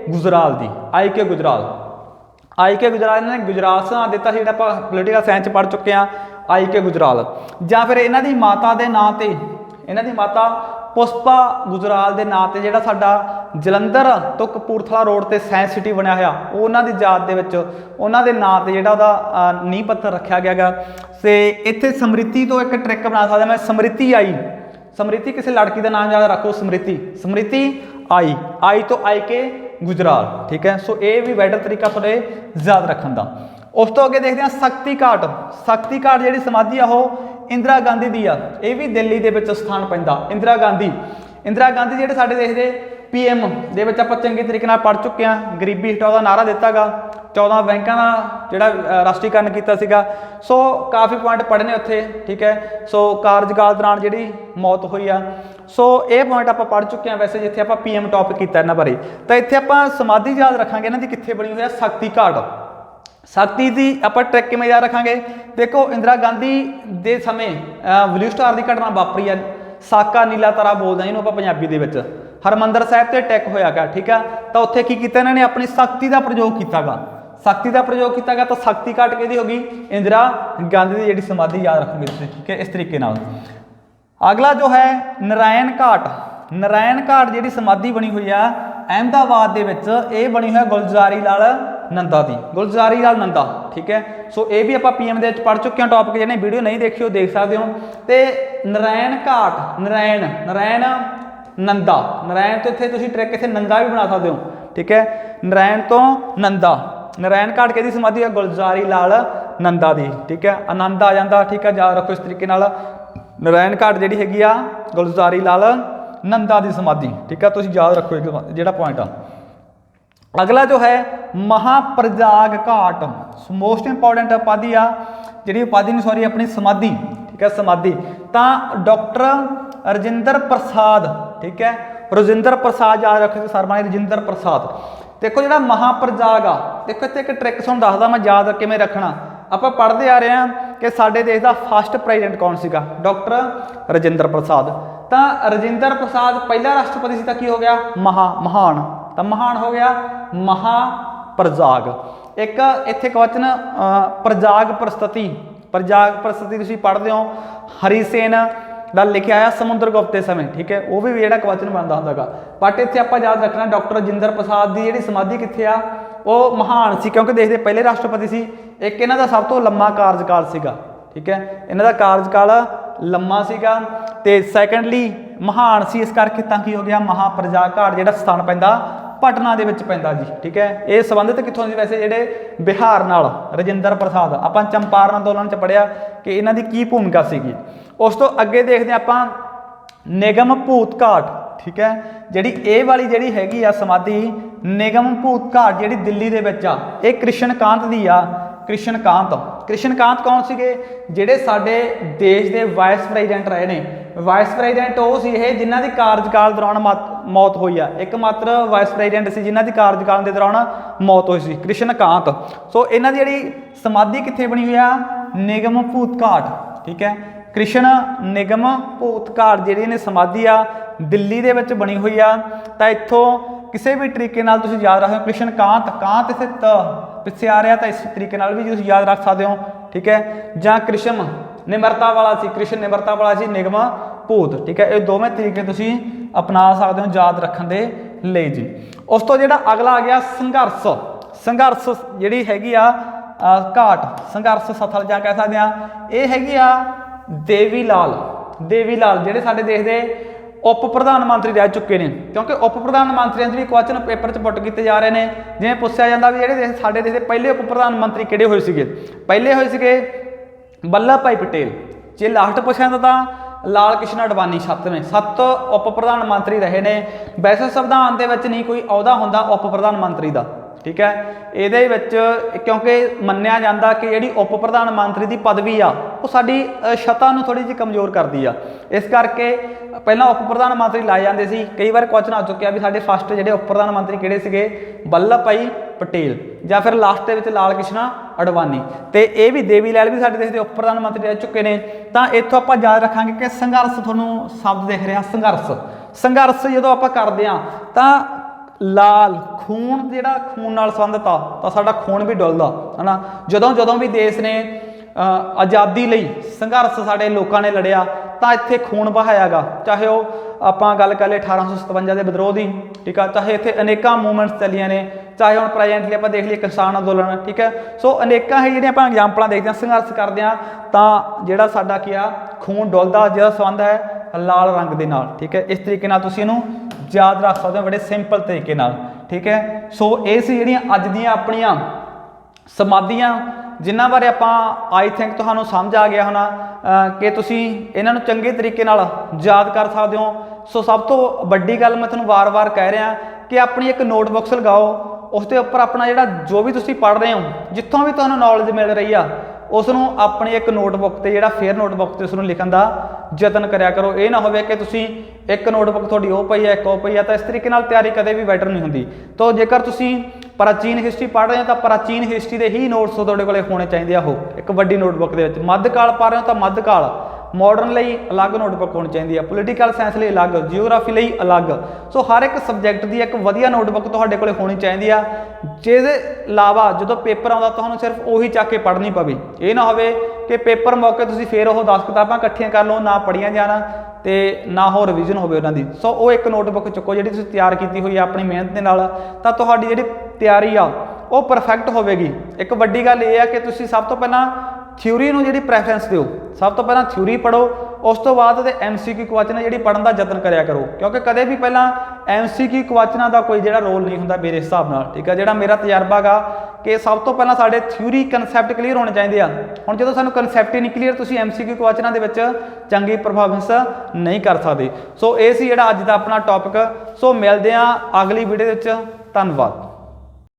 ਗੁਜਰਾਲ ਦੀ। IK ਗੁਜਰਾਲ ਇਹਨਾਂ ਨੇ ਗੁਜਰਾਲ ਸਿਧਾਂਤ ਦਿੱਤਾ ਸੀ, ਜਿਹੜਾ ਆਪਾਂ ਪੋਲੀਟੀਕਲ ਸਾਇੰਸ 'ਚ ਪੜ੍ਹ ਚੁੱਕੇ ਹਾਂ, IK ਗੁਜਰਾਲ। ਜਾਂ ਫਿਰ ਇਹਨਾਂ ਦੀ ਮਾਤਾ ਦੇ ਨਾਂ ਤੇ, ਇਹਨਾਂ ਦੀ ਮਾਤਾ ਪੁਸ਼ਪਾ ਗੁਜਰਾਲ ਦੇ ਨਾਂ ਤੇ ਜਿਹੜਾ ਸਾਡਾ ਜਲੰਧਰ ਤੋਂ ਕਪੂਰਥਲਾ ਰੋਡ ਤੇ ਸਾਇੰਸ ਸਿਟੀ ਬਣਿਆ ਹੋਇਆ, ਉਹ ਉਹਨਾਂ ਦੀ ਯਾਦ ਦੇ ਵਿੱਚ ਉਹਨਾਂ ਦੇ ਨਾਂ ਤੇ ਜਿਹੜਾ ਉਹਦਾ ਨੀਂਹ ਪੱਥਰ ਰੱਖਿਆ ਗਿਆ ਗਾ। ਤੇ ਇੱਥੇ ਸਮ੍ਰਿਤੀ ਤੋਂ ਇੱਕ ਟ੍ਰਿਕ ਬਣਾ ਸਕਦਾ ਮੈਂ, ਸਮ੍ਰਿਤੀ ਆਈ, ਸਮ੍ਰਿਤੀ ਕਿਸੇ ਲੜਕੀ ਦਾ ਨਾਮ ਯਾਦ ਰੱਖੋ, ਸਮ੍ਰਿਤੀ, ਸਮ੍ਰਿਤੀ आई, आई तो आई के गुजराल, ठीक है। सो ये भी बैटर तरीका थोड़े याद रखने का। उस तो अगे देखते हैं शक्ति घाट, शक्ति घाट जी समाधि आ वो इंदिरा गांधी दी आ, ये भी दिल्ली के स्थान पैंदा। इंदिरा गांधी, इंदिरा गांधी ਜਿਹੜੇ ਸਾਡੇ देश के PM ਦੇ ਵਿੱਚ ਆਪਾਂ ਚੰਗੇ तरीके ਨਾਲ पढ़ चुके हैं, गरीबी हटाओ ਦਾ नारा दिता गा, 14 ਬੈਂਕਾਂ ਦਾ ਜਿਹੜਾ ਰਾਸ਼ਟਰੀਕਰਨ ਕੀਤਾ ਸੀਗਾ। सो काफ़ी पॉइंट पढ़े ने उत्थे, ठीक है। सो कार्यकाल दौरान ਜਿਹੜੀ मौत हुई आ, सो ये पॉइंट आप पढ़ चुके हैं। वैसे जिथे आप PM टॉपिक किया इन्होंने बारे, तो इतने आप समाधि याद रखांगे इन्हों की कितने बनी हुई है, शक्ति घाट। शक्ति की आप ट्रैक किमें याद रखांगे, देखो इंदिरा गांधी के समय ब्लू स्टार की घटना वापरी है, साका नीला तारा बोलते हैं जिन्होंने आप पंजाबी दे विच, हरमंदर साहिब से अटैक होया गा, ठीक है। तो उत्थे की कीता इन्होंने अपनी शक्ति का प्रयोग किया गा, शक्ति का प्रयोग किया गया। तो शक्ति घाट किहदी होगी, इंदिरा गांधी की जिहड़ी समाधि याद रखोगे तुसीं, ठीक है, इस तरीके नाल। अगला जो है नारायण घाट, नारायण घाट जिहड़ी समाधि बनी हुई है अहमदाबाद दे विच, ये बनी हुई है गुलजारी लाल नंदा की, गुलजारी लाल नंदा, ठीक है। सो ये भी आप PM दे विच पढ़ चुके हैं टॉपिक, जिन्हें वीडियो नहीं देखी वो देख सकते हो। तो नारायण घाट, नारायण, नारायण नंदा, नारायण तो इत्थे तुसीं ट्रैक इत्थे नंदा भी बना सकते हो, ठीक है। नारायण तो नंदा, नारायण घाट किहदी समाधि है, गुलजारी लाल नंदा की, ठीक है। आनंद आ जाता, ठीक है, याद रखो इस तरीके नाल। नारायण घाट जिहड़ी हैगी आ गुलजारी लाल नंदा की समाधि, ठीक है, तुसीं याद रखो एक जिहड़ा पॉइंट आ। अगला जो है महाप्रजाग घाट, मोस्ट इंपॉर्टेंट उपाधि आ, जिहड़ी उपाधि नहीं सॉरी अपनी समाधि, ठीक है, समाधि। तो डॉक्टर राजिंदर प्रसाद, ठीक है, राजिंदर प्रसाद याद रखो, सरमानी राजिंदर प्रसाद। देखो जो महाप्रजाग आ, देखो इत्थे एक ट्रिक तुहानूं दसदा मैं, याद किवें रखना। आप पढ़ते आ रहे हैं कि साडे देश का फस्ट प्रेजिडेंट कौन सीगा, डॉक्टर राजिंदर प्रसाद। तो राजिंदर प्रसाद पहला राष्ट्रपति सी, तो की हो गया महान, तो महान हो गया महाप्रजाग। एक इत्थे क्वेश्चन प्रजाग प्रस्तुति, प्रजाग प्रस्तुति तुसीं पढ़ते हो, हरिसेन का लिखा आया समुद्र गुप्त के समय, ठीक है, वो भी जो क्वेश्चन बनता होगा। बट इत्थे आप याद रखना डॉक्टर राजिंदर प्रसाद की जी समाधि कित्थे आ, वो महान सी, क्योंकि देश के पहले राष्ट्रपति सी। एक इन्हां दा सब तो लंबा कार्यकाल सीगा, ठीक है, इन्हां दा कार्यकाल लंबा सीगा। ते सैकेंडली महान सी, इस करके ताकि हो गया महाप्रजाग घाट, जिहड़ा स्थान पैंदा पटना दे विच पैंदा जी, ठीक है। ये संबंधित कित्थों सी, वैसे जिहड़े बिहार नाल राजिंदर प्रसाद, आपां चंपारण अंदोलन च पढ़िया कि इन्हां दी की भूमिका सीगी। उस तो अगे देखते हैं आपां निगम भूत घाट, ठीक है, जिहड़ी ए वाली जिहड़ी हैगी आ समाधि निगम भूत घाट, जिहड़ी दिल्ली दे विच आ, ये कृष्णकांत दी आ। कृष्णकांत, कृष्णकांत कौन सीगे, जिहड़े साडे देश के वाइस प्रेजिडेंट रहे ने। वाइस प्रेजिडेंट वो सी ये जिन्हां दी कार्यकाल दौरान मौत हुई आ, एकमात्र वाइस प्रेजिडेंट सी जिन्हां दी कार्यकाल के दौरान मौत हुई सी, कृष्णकांत। सो इन्हां दी जिहड़ी समाधि कित्थे बनी हुई आ, निगम भूत घाट, ठीक है, कृष्ण निगम भूत घाट जिहड़ी ने समाधि आ दिल्ली दे विच बनी हुई आ। तां इत्थों किसी भी तरीके नाल तुसीं याद रखो, कृष्णकांत, कांत इत्थे त पिछे आ रहा, तो इस तरीके नाल भी तुसीं याद रख सकते हो, ठीक है। जां कृष्ण निमरता वाला सी, कृष्ण निमरता वाला सी, निगम भूत, ठीक है, ये दोवें तरीके तुसीं अपना सकते हो याद रखने दे लई जी। उस तो जिहड़ा अगला आ गया संघर्ष, संघर्ष जिहड़ी हैगी आ घाट, संघर्ष सथल जां कह सकते हैं, ये हैगी आ देवी लाल, देवी लाल जिहड़े साडे देश दे उप प्रधानमंत्री रह चुके हैं, क्योंकि उप प्रधानमंत्रियों भी क्वेश्चन पेपर च पुट किए जा रहे हैं। जिवें पुछया जाता भी जिहड़े साडे देश के पहले उप प्रधानमंत्री किहड़े होए सीगे, पहले होए सीगे वल्लभ भाई पटेल। जे लास्ट पुछया जाता तो लाल कृष्ण अडवाणी 7 उप प्रधानमंत्री रहे ने। वैसे संविधान के विच नहीं कोई अहुदा हुंदा उप प्रधानमंत्री का, ठीक है। ये क्योंकि मन्निया जाता कि जिहड़ी उप प्रधानमंत्री की पदवी आ वो साडी छता नूं थोड़ी जी कमज़ोर करती आ, इस करके पहला उप प्रधानमंत्री लाए जाते सी। कई बार क्वेश्चन आ चुके भी साडे फस्ट जिहड़े उप प्रधानमंत्री किहड़े सीगे, वल्लभ भाई पटेल या फिर लास्ट दे विच लाल कृष्ण अडवाणी। तो ये भी देवी लाल भी साडे देश के उप प्रधानमंत्री रह चुके हैं। तो इत्थों आपां याद रखांगे कि संघर्ष, तुहानूं शब्द दिख रहा संघर्ष, संघर्ष जदों आपां करदे हां तां लाल खून जिहड़ा खून नाल संबंधित आ, तो साडा खून भी डुलदा है ना। जदों जदों भी देश ने आज़ादी लई संघर्ष साडे लोकां ने लड़िया तो इत्थे खून बहाया गा, चाहे वो ਆਪਾਂ ਗੱਲ ਕਰ ਲਈਏ 1857 ਦੇ ਵਿਦਰੋਹ ਦੀ, ਠੀਕ ਆ, ਚਾਹੇ ਇੱਥੇ ਅਨੇਕਾਂ ਮੂਵਮੈਂਟਸ ਚੱਲੀਆਂ ਨੇ, ਚਾਹੇ ਹੁਣ ਪ੍ਰੈਜੈਂਟਲੀ ਆਪਾਂ ਦੇਖ ਲਈਏ ਕਿਸਾਨ ਅੰਦੋਲਨ, ਠੀਕ ਹੈ। ਸੋ ਅਨੇਕਾਂ ਹੀ ਜਿਹੜੀਆਂ ਆਪਾਂ ਐਗਜ਼ਾਮਪਲਾਂ ਦੇਖਦੇ ਹਾਂ, ਸੰਘਰਸ਼ ਕਰਦੇ ਹਾਂ ਤਾਂ ਜਿਹੜਾ ਸਾਡਾ ਕੀ ਆ ਖੂਨ ਡੁੱਲਦਾ, ਜਿਹਦਾ ਸੰਬੰਧ ਹੈ ਲਾਲ ਰੰਗ ਦੇ ਨਾਲ, ਠੀਕ ਹੈ। ਇਸ ਤਰੀਕੇ ਨਾਲ ਤੁਸੀਂ ਇਹਨੂੰ ਯਾਦ ਰੱਖ ਸਕਦੇ ਹੋ ਬੜੇ ਸਿੰਪਲ ਤਰੀਕੇ ਨਾਲ, ਠੀਕ ਹੈ। ਸੋ ਇਹ ਸੀ ਜਿਹੜੀਆਂ ਅੱਜ ਦੀਆਂ ਆਪਣੀਆਂ ਸਮਾਧੀਆਂ, ਜਿਨ੍ਹਾਂ ਬਾਰੇ ਆਪਾਂ ਆਈ ਥਿੰਕ ਤੁਹਾਨੂੰ ਸਮਝ ਆ ਗਿਆ ਹੋਣਾ ਕਿ ਤੁਸੀਂ ਇਹਨਾਂ ਨੂੰ ਚੰਗੇ ਤਰੀਕੇ ਨਾਲ ਯਾਦ ਕਰ ਸਕਦੇ ਹੋ। ਸੋ ਸਭ ਤੋਂ ਵੱਡੀ ਗੱਲ ਮੈਂ ਤੁਹਾਨੂੰ ਵਾਰ-ਵਾਰ ਕਹਿ ਰਿਹਾ ਕਿ ਆਪਣੀ ਇੱਕ ਨੋਟਬੁੱਕਸ ਲਗਾਓ, ਉਸ ਦੇ ਉੱਪਰ ਆਪਣਾ ਜਿਹੜਾ ਜੋ ਵੀ ਤੁਸੀਂ ਪੜ੍ਹ ਰਹੇ ਹੋ, ਜਿੱਥੋਂ ਵੀ ਤੁਹਾਨੂੰ ਨੌਲੇਜ ਮਿਲ ਰਹੀ ਆ, ਉਸ ਨੂੰ ਆਪਣੀ ਇੱਕ ਨੋਟਬੁੱਕ ਤੇ ਜਿਹੜਾ ਫੇਅਰ ਨੋਟਬੁੱਕ ਤੇ ਉਸ ਨੂੰ ਲਿਖਣ ਦਾ ਯਤਨ ਕਰਿਆ ਕਰੋ। ਇਹ ਨਾ ਹੋਵੇ ਕਿ ਤੁਸੀਂ ਇੱਕ ਨੋਟਬੁੱਕ ਤੁਹਾਡੀ ਉਹ ਪਈ ਹੈ, ਇੱਕ ਉਹ ਪਈ ਹੈ, ਤਾਂ ਇਸ ਤਰੀਕੇ ਨਾਲ ਤਿਆਰੀ ਕਦੇ ਵੀ ਬੈਟਰ ਨਹੀਂ ਹੁੰਦੀ। ਤਾਂ ਜੇਕਰ ਤੁਸੀਂ ਪ੍ਰਾਚੀਨ ਹਿਸਟਰੀ ਪੜ੍ਹ ਰਹੇ ਹੋ ਤਾਂ ਪ੍ਰਾਚੀਨ ਹਿਸਟਰੀ ਦੇ ਹੀ ਨੋਟਸ ਤੁਹਾਡੇ ਕੋਲੇ ਹੋਣੇ ਚਾਹੀਦੇ ਆ, ਉਹ ਇੱਕ ਵੱਡੀ ਨੋਟਬੁੱਕ ਦੇ ਵਿੱਚ। ਮੱਧਕਾਲ ਪੜ੍ਹ ਰਹੇ ਹੋ ਤਾਂ ਮੱਧਕਾਲ, ਮਾਡਰਨ ਲਈ ਅਲੱਗ ਨੋਟਬੁੱਕ ਹੋਣੀ ਚਾਹੀਦੀ ਹੈ, ਪੋਲੀਟੀਕਲ ਸਾਇੰਸ ਲਈ ਅਲੱਗ, ਜਿਓਗ੍ਰਾਫੀ ਲਈ ਅਲੱਗ। ਸੋ ਹਰ ਇੱਕ ਸਬਜੈਕਟ ਦੀ ਇੱਕ ਵਧੀਆ ਨੋਟਬੁੱਕ ਤੁਹਾਡੇ ਕੋਲੇ ਹੋਣੀ ਚਾਹੀਦੀ ਆ, ਜਿਹਦੇ ਇਲਾਵਾ ਜਦੋਂ ਪੇਪਰ ਆਉਂਦਾ ਤੁਹਾਨੂੰ ਸਿਰਫ ਉਹੀ ਚੱਕ ਕੇ ਪੜ੍ਹਨੀ ਪਵੇ। ਇਹ ਨਾ ਹੋਵੇ ਕਿ ਪੇਪਰ ਮੌਕੇ ਤੁਸੀਂ ਫਿਰ ਉਹ 10 ਕਿਤਾਬਾਂ ਇਕੱਠੀਆਂ ਕਰ ਲਓ, ਨਾ ਪੜ੍ਹੀਆਂ ਜਾਣ ਤੇ ਨਾ ਹੋ ਰਿਵੀਜ਼ਨ ਹੋਵੇ ਉਹਨਾਂ ਦੀ। ਸੋ ਉਹ ਇੱਕ ਨੋਟਬੁੱਕ ਚੁੱਕੋ ਜਿਹੜੀ ਤੁਸੀਂ ਤਿਆਰ ਕੀਤੀ ਹੋਈ ਆ ਆਪਣੀ ਮਿਹਨਤ ਦੇ ਨਾਲ, ਤਾਂ ਤੁਹਾਡੀ ਜਿਹੜੀ ਤਿਆਰੀ ਆ ਉਹ ਪਰਫੈਕਟ ਹੋਵੇਗੀ। ਇੱਕ ਵੱਡੀ ਗੱਲ ਇਹ ਆ ਕਿ ਤੁਸੀਂ ਸਭ ਤੋਂ ਪਹਿਲਾਂ ਥਿਊਰੀ ਨੂੰ ਜਿਹੜੀ ਪ੍ਰੈਫਰੈਂਸ ਦਿਓ, ਸਭ ਤੋਂ ਪਹਿਲਾਂ ਥਿਊਰੀ ਪੜ੍ਹੋ, ਉਸ ਤੋਂ ਬਾਅਦ ਤੇ MCQ ਕੁਐਸਚਨ ਜਿਹੜੀ ਪੜ੍ਹਨ ਦਾ ਯਤਨ ਕਰਿਆ ਕਰੋ, ਕਿਉਂਕਿ ਕਦੇ ਵੀ ਪਹਿਲਾਂ MCQ ਕੁਐਸਚਨਾਂ ਦਾ ਕੋਈ ਜਿਹੜਾ ਰੋਲ ਨਹੀਂ ਹੁੰਦਾ ਮੇਰੇ ਹਿਸਾਬ ਨਾਲ, ਠੀਕ ਹੈ। ਜਿਹੜਾ ਮੇਰਾ ਤਜਰਬਾ ਗਾ ਕਿ ਸਭ ਤੋਂ ਪਹਿਲਾਂ ਸਾਡੇ ਥਿਊਰੀ ਕਨਸੈਪਟ ਕਲੀਅਰ ਹੋਣੇ ਚਾਹੀਦੇ ਆ। ਹੁਣ ਜਦੋਂ ਸਾਨੂੰ ਕਨਸੈਪਟ ਹੀ ਨਹੀਂ ਕਲੀਅਰ, ਤੁਸੀਂ MCQ ਕੁਐਸਚਨਾਂ ਦੇ ਵਿੱਚ ਚੰਗੀ ਪਰਫਾਰਮੈਂਸ ਨਹੀਂ ਕਰ ਸਕਦੇ। ਸੋ ਇਹ ਸੀ ਜਿਹੜਾ ਅੱਜ ਦਾ ਆਪਣਾ ਟੌਪਿਕ। ਸੋ ਮਿਲਦੇ ਹਾਂ ਅਗਲੀ ਵੀਡੀਓ ਦੇ ਵਿੱਚ, ਧੰਨਵਾਦ।